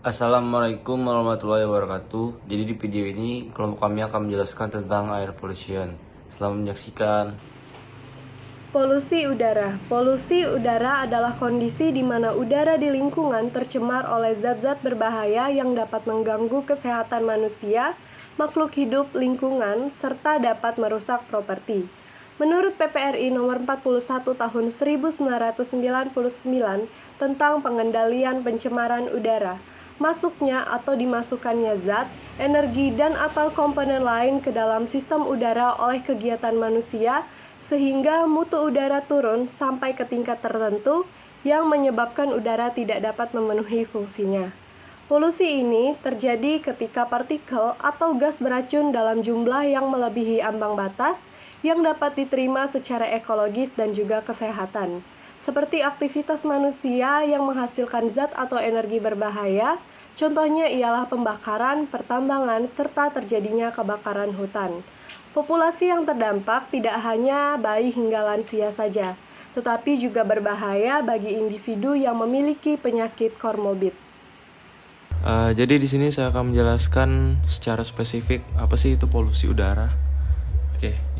Assalamualaikum warahmatullahi wabarakatuh. Jadi di video ini kelompok kami akan menjelaskan tentang air pollution. Selamat menyaksikan. Polusi udara. Polusi udara adalah kondisi di mana udara di lingkungan tercemar oleh zat-zat berbahaya yang dapat mengganggu kesehatan manusia, makhluk hidup, lingkungan, serta dapat merusak properti. Menurut PPRI nomor 41 tahun 1999 tentang pengendalian pencemaran udara, masuknya atau dimasukkannya zat, energi, dan atau komponen lain ke dalam sistem udara oleh kegiatan manusia sehingga mutu udara turun sampai ke tingkat tertentu yang menyebabkan udara tidak dapat memenuhi fungsinya. Polusi ini terjadi ketika partikel atau gas beracun dalam jumlah yang melebihi ambang batas yang dapat diterima secara ekologis dan juga kesehatan, seperti aktivitas manusia yang menghasilkan zat atau energi berbahaya, contohnya ialah pembakaran, pertambangan, serta terjadinya kebakaran hutan. Populasi yang terdampak tidak hanya bayi hingga lansia saja, tetapi juga berbahaya bagi individu yang memiliki penyakit komorbid. Jadi di sini saya akan menjelaskan secara spesifik apa sih itu polusi udara.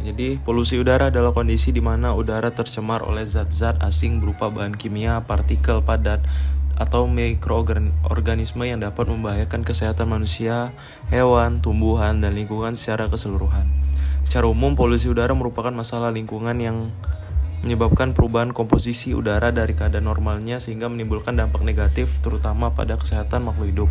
Jadi polusi udara adalah kondisi di mana udara tercemar oleh zat-zat asing berupa bahan kimia, partikel padat, atau mikroorganisme yang dapat membahayakan kesehatan manusia, hewan, tumbuhan, dan lingkungan secara keseluruhan. Secara umum, polusi udara merupakan masalah lingkungan yang menyebabkan perubahan komposisi udara dari keadaan normalnya sehingga menimbulkan dampak negatif terutama pada kesehatan makhluk hidup.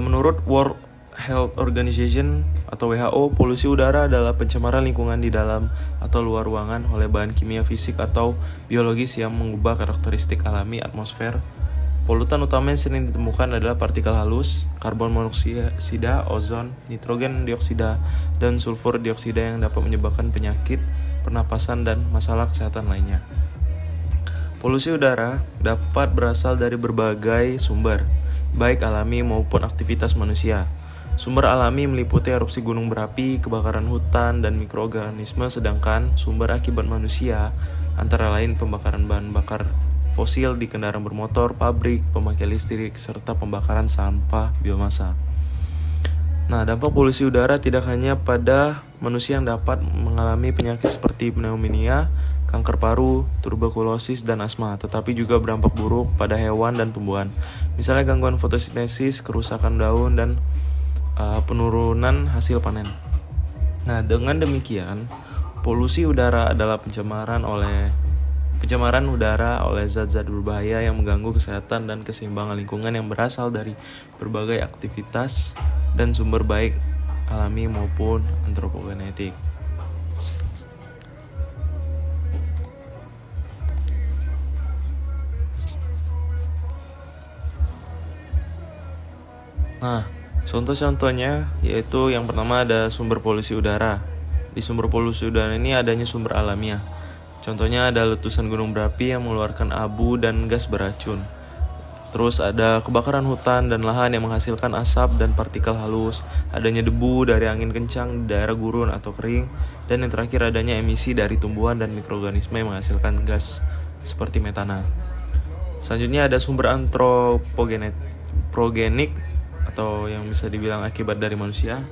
Menurut World Health Organization atau WHO, polusi udara adalah pencemaran lingkungan di dalam atau luar ruangan oleh bahan kimia fisik atau biologis yang mengubah karakteristik alami atmosfer. Polutan utama yang sering ditemukan adalah partikel halus, karbon monoksida, ozon, nitrogen dioksida, dan sulfur dioksida yang dapat menyebabkan penyakit pernapasan dan masalah kesehatan lainnya. Polusi udara dapat berasal dari berbagai sumber, baik alami maupun aktivitas manusia. Sumber alami meliputi erupsi gunung berapi, kebakaran hutan, dan mikroorganisme, sedangkan sumber akibat manusia antara lain pembakaran bahan bakar fosil di kendaraan bermotor, pabrik, pembangkit listrik, serta pembakaran sampah biomasa. Nah, dampak polusi udara tidak hanya pada manusia yang dapat mengalami penyakit seperti pneumonia, kanker paru, tuberkulosis, dan asma, tetapi juga berdampak buruk pada hewan dan tumbuhan. Misalnya gangguan fotosintesis, kerusakan daun, dan penurunan hasil panen. Nah, dengan demikian, polusi udara adalah pencemaran udara oleh zat-zat berbahaya yang mengganggu kesehatan dan keseimbangan lingkungan yang berasal dari berbagai aktivitas dan sumber baik alami maupun antropogenetik. Nah, contoh-contohnya yaitu yang pertama ada sumber polusi udara. Di sumber polusi udara ini adanya sumber alamiah. Contohnya ada letusan gunung berapi yang mengeluarkan abu dan gas beracun. Terus ada kebakaran hutan dan lahan yang menghasilkan asap dan partikel halus. Adanya debu dari angin kencang di daerah gurun atau kering. Dan yang terakhir adanya emisi dari tumbuhan dan mikroorganisme yang menghasilkan gas seperti metana. Selanjutnya ada sumber antropogenik atau yang bisa dibilang akibat dari manusia.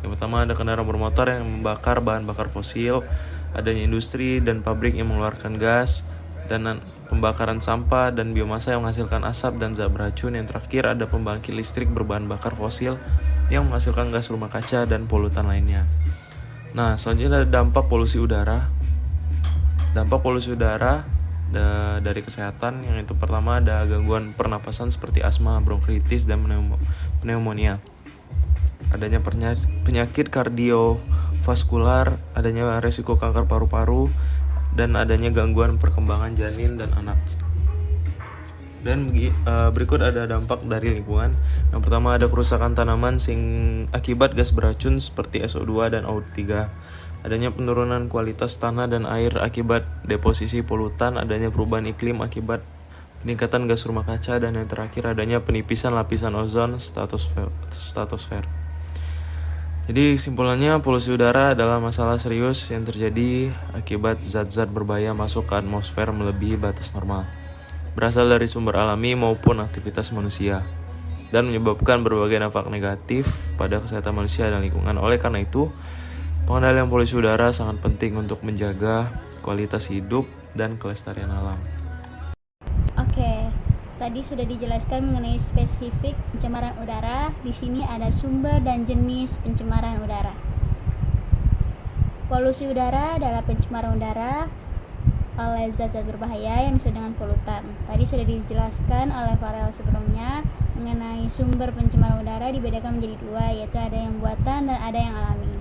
Yang pertama ada kendaraan bermotor yang membakar bahan bakar fosil, adanya industri dan pabrik yang mengeluarkan gas, dan pembakaran sampah dan biomasa yang menghasilkan asap dan zat beracun. Yang terakhir ada pembangkit listrik berbahan bakar fosil yang menghasilkan gas rumah kaca dan polutan lainnya. Nah, selanjutnya ada dampak polusi udara. Dampak polusi udara dari kesehatan, yang itu pertama ada gangguan pernapasan seperti asma, bronkitis, dan pneumonia. Adanya penyakit kardiovaskular, adanya resiko kanker paru-paru, dan adanya gangguan perkembangan janin dan anak. Dan berikut ada dampak dari lingkungan. Yang pertama ada kerusakan tanaman akibat gas beracun seperti SO2 dan O3. Adanya penurunan kualitas tanah dan air akibat deposisi polutan, adanya perubahan iklim akibat peningkatan gas rumah kaca, dan yang terakhir adanya penipisan lapisan ozon stratosfer. Jadi kesimpulannya, polusi udara adalah masalah serius yang terjadi akibat zat-zat berbahaya masuk ke atmosfer melebihi batas normal, berasal dari sumber alami maupun aktivitas manusia, dan menyebabkan berbagai dampak negatif pada kesehatan manusia dan lingkungan. Oleh karena itu, pengendalian polusi udara sangat penting untuk menjaga kualitas hidup dan kelestarian alam. Oke, tadi sudah dijelaskan mengenai spesifik pencemaran udara. Di sini ada sumber dan jenis pencemaran udara. Polusi udara adalah pencemaran udara oleh zat-zat berbahaya yang disebut dengan polutan. Tadi sudah dijelaskan oleh Farel sebelumnya mengenai sumber pencemaran udara dibedakan menjadi dua, yaitu ada yang buatan dan ada yang alami.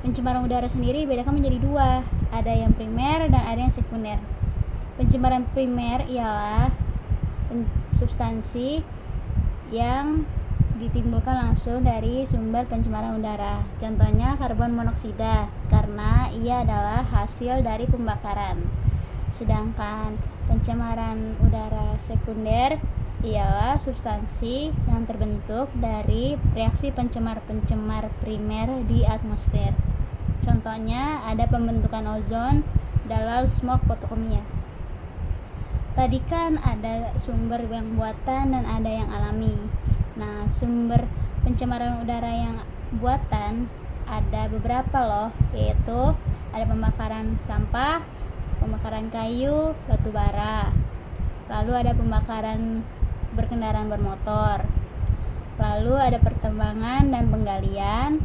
Pencemaran udara sendiri dibedakan menjadi dua, ada yang primer dan ada yang sekunder. Pencemaran primer ialah substansi yang ditimbulkan langsung dari sumber pencemaran udara. Contohnya karbon monoksida, karena ia adalah hasil dari pembakaran. Sedangkan pencemaran udara sekunder ialah substansi yang terbentuk dari reaksi pencemar-pencemar primer di atmosfer. Contohnya ada pembentukan ozon dalam smoke fotokimia. Tadi kan ada sumber yang buatan dan ada yang alami. Nah, sumber pencemaran udara yang buatan ada beberapa loh, yaitu ada pembakaran sampah, pembakaran kayu, batu bara. Lalu ada pembakaran berkendaraan bermotor. Lalu ada pertambangan dan penggalian,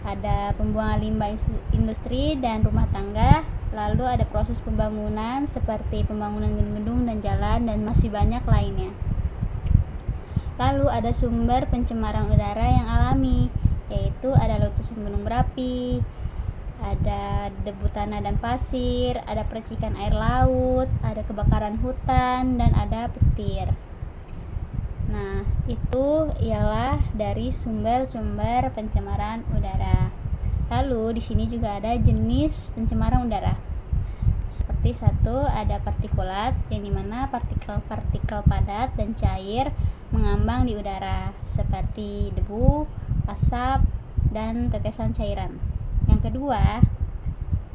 ada pembuangan limbah industri dan rumah tangga. Lalu ada proses pembangunan seperti pembangunan gedung-gedung dan jalan, dan masih banyak lainnya. Lalu ada sumber pencemaran udara yang alami, yaitu ada letusan gunung berapi, ada debu tanah dan pasir, ada percikan air laut, ada kebakaran hutan, dan ada petir. Nah, itu ialah dari sumber-sumber pencemaran udara. Lalu di sini juga ada jenis pencemaran udara. Seperti satu, ada partikulat, yang dimana partikel-partikel padat dan cair mengambang di udara, seperti debu, asap, dan tetesan cairan. Yang kedua,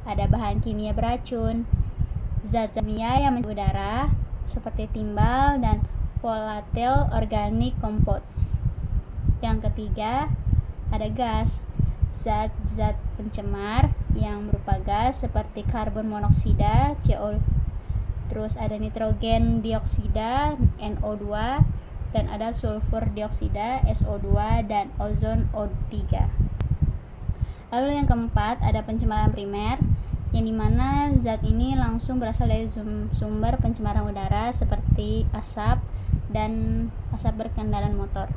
ada bahan kimia beracun, zat kimia yang mencapai udara, seperti timbal dan volatile organic compounds. Yang ketiga, ada gas, zat-zat pencemar yang berupa gas seperti karbon monoksida CO, terus ada nitrogen dioksida NO2, dan ada sulfur dioksida SO2, dan ozon O3. Lalu yang keempat ada pencemaran primer, yang dimana zat ini langsung berasal dari sumber pencemaran udara seperti asap dan asap berkendaraan motor.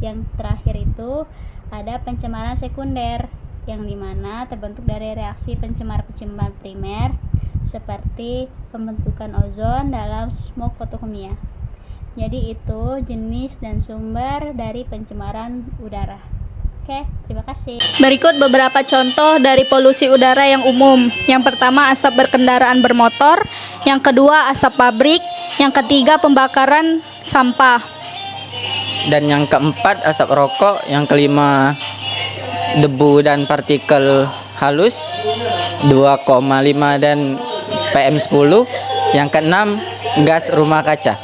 Yang terakhir itu ada pencemaran sekunder, yang dimana terbentuk dari reaksi pencemar-pencemar primer seperti pembentukan ozon dalam smoke fotokimia. Jadi itu jenis dan sumber dari pencemaran udara. Oke, terima kasih. Berikut beberapa contoh dari polusi udara yang umum. Yang pertama, asap berkendaraan bermotor. Yang kedua, asap pabrik. Yang ketiga, pembakaran sampah. Dan yang keempat, asap rokok. Yang kelima, debu dan partikel halus 2,5 dan PM10. Yang keenam, gas rumah kaca.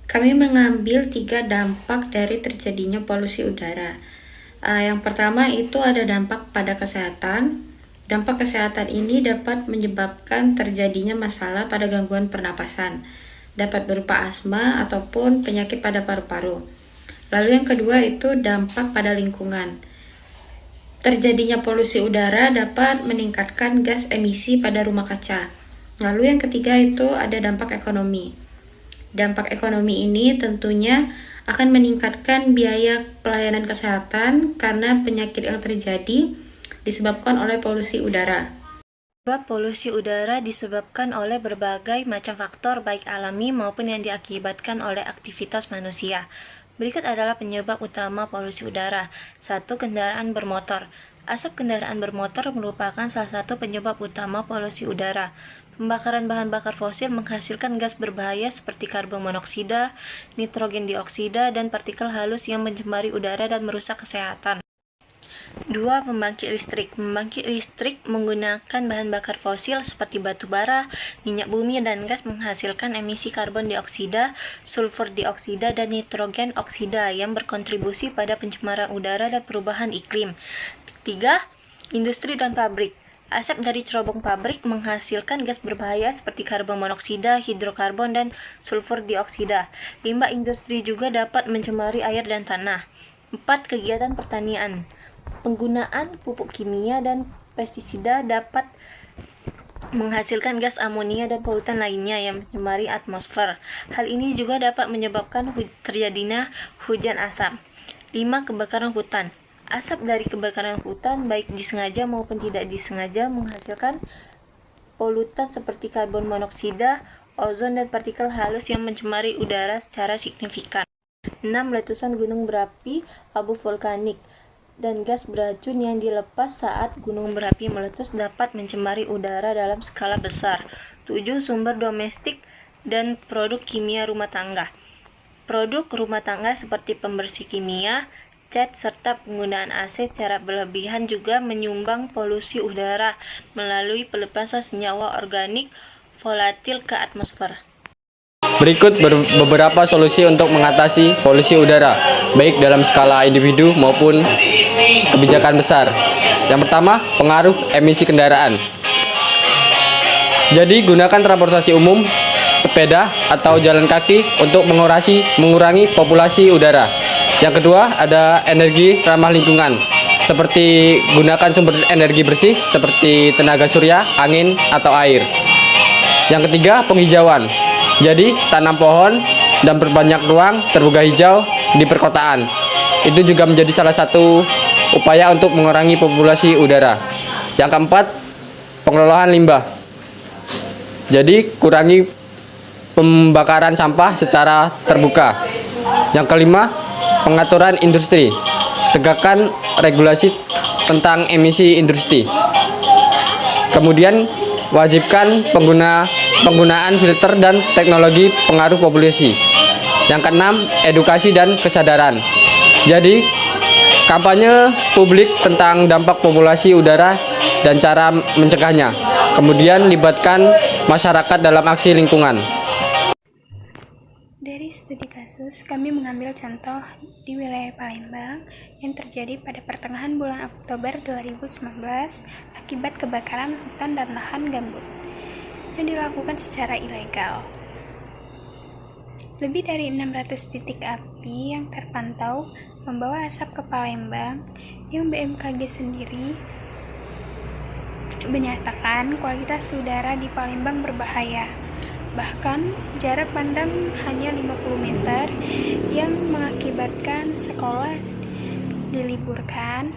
Kami mengambil 3 dampak dari terjadinya polusi udara. Yang pertama itu ada dampak pada kesehatan. Dampak kesehatan ini dapat menyebabkan terjadinya masalah pada gangguan pernapasan, dapat berupa asma ataupun penyakit pada paru-paru. Lalu yang kedua itu dampak pada lingkungan. terjadinya polusi udara dapat meningkatkan gas emisi pada rumah kaca. Lalu yang ketiga itu ada dampak ekonomi. Dampak ekonomi ini tentunya akan meningkatkan biaya pelayanan kesehatan karena penyakit yang terjadi disebabkan oleh polusi udara. Sebab polusi udara disebabkan oleh berbagai macam faktor baik alami maupun yang diakibatkan oleh aktivitas manusia. Berikut adalah penyebab utama polusi udara. 1. Kendaraan bermotor. Asap kendaraan bermotor merupakan salah satu penyebab utama polusi udara. Pembakaran bahan bakar fosil menghasilkan gas berbahaya seperti karbon monoksida, nitrogen dioksida, dan partikel halus yang mencemari udara dan merusak kesehatan. 2. Pembangkit listrik. Pembangkit listrik menggunakan bahan bakar fosil seperti batu bara, minyak bumi, dan gas menghasilkan emisi karbon dioksida, sulfur dioksida, dan nitrogen oksida yang berkontribusi pada pencemaran udara dan perubahan iklim. 3. Industri dan pabrik. Asap dari cerobong pabrik menghasilkan gas berbahaya seperti karbon monoksida, hidrokarbon, dan sulfur dioksida. Limbah industri juga dapat mencemari air dan tanah. 4. Kegiatan pertanian. Penggunaan pupuk kimia dan pestisida dapat menghasilkan gas amonia dan polutan lainnya yang mencemari atmosfer. Hal ini juga dapat menyebabkan terjadinya hujan asap. 5. Kebakaran hutan. Asap dari kebakaran hutan baik disengaja maupun tidak disengaja menghasilkan polutan seperti karbon monoksida, ozon, dan partikel halus yang mencemari udara secara signifikan. 6. Letusan gunung berapi, abu vulkanik, dan gas beracun yang dilepas saat gunung berapi meletus dapat mencemari udara dalam skala besar. 7. Sumber domestik dan produk kimia rumah tangga. Produk rumah tangga seperti pembersih kimia, cat, serta penggunaan AC secara berlebihan juga menyumbang polusi udara melalui pelepasan senyawa organik volatil ke atmosfer. Berikut beberapa solusi untuk mengatasi polusi udara, baik dalam skala individu maupun kebijakan besar. Yang pertama, pengaruh emisi kendaraan. Jadi, gunakan transportasi umum, sepeda, atau jalan kaki untuk mengurangi populasi udara. Yang kedua, ada energi ramah lingkungan, seperti gunakan sumber energi bersih seperti tenaga surya, angin, atau air. Yang ketiga, penghijauan. Jadi, tanam pohon dan perbanyak ruang terbuka hijau di perkotaan. Itu juga menjadi salah satu upaya untuk mengurangi populasi udara. Yang keempat, pengelolaan limbah. Jadi, kurangi pembakaran sampah secara terbuka. Yang kelima, pengaturan industri. Tegakkan regulasi tentang emisi industri. Kemudian, wajibkan penggunaan filter dan teknologi pengaruh populasi. Yang keenam, edukasi dan kesadaran. Jadi, kampanye publik tentang dampak populasi udara dan cara mencegahnya. Kemudian, libatkan masyarakat dalam aksi lingkungan. Dari studi kasus, kami mengambil contoh di wilayah Palembang yang terjadi pada pertengahan bulan Oktober 2019 akibat kebakaran hutan dan lahan gambut yang dilakukan secara ilegal. Lebih dari 600 titik api yang terpantau membawa asap ke Palembang yang BMKG sendiri menyatakan kualitas udara di Palembang berbahaya. Bahkan jarak pandang hanya 50 meter yang mengakibatkan sekolah diliburkan,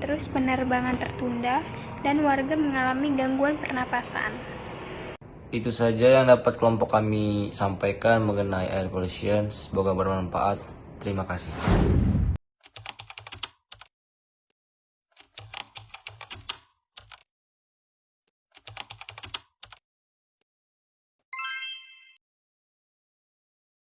terus penerbangan tertunda, dan warga mengalami gangguan pernapasan. Itu saja yang dapat kelompok kami sampaikan mengenai air pollution. Semoga bermanfaat. Terima kasih.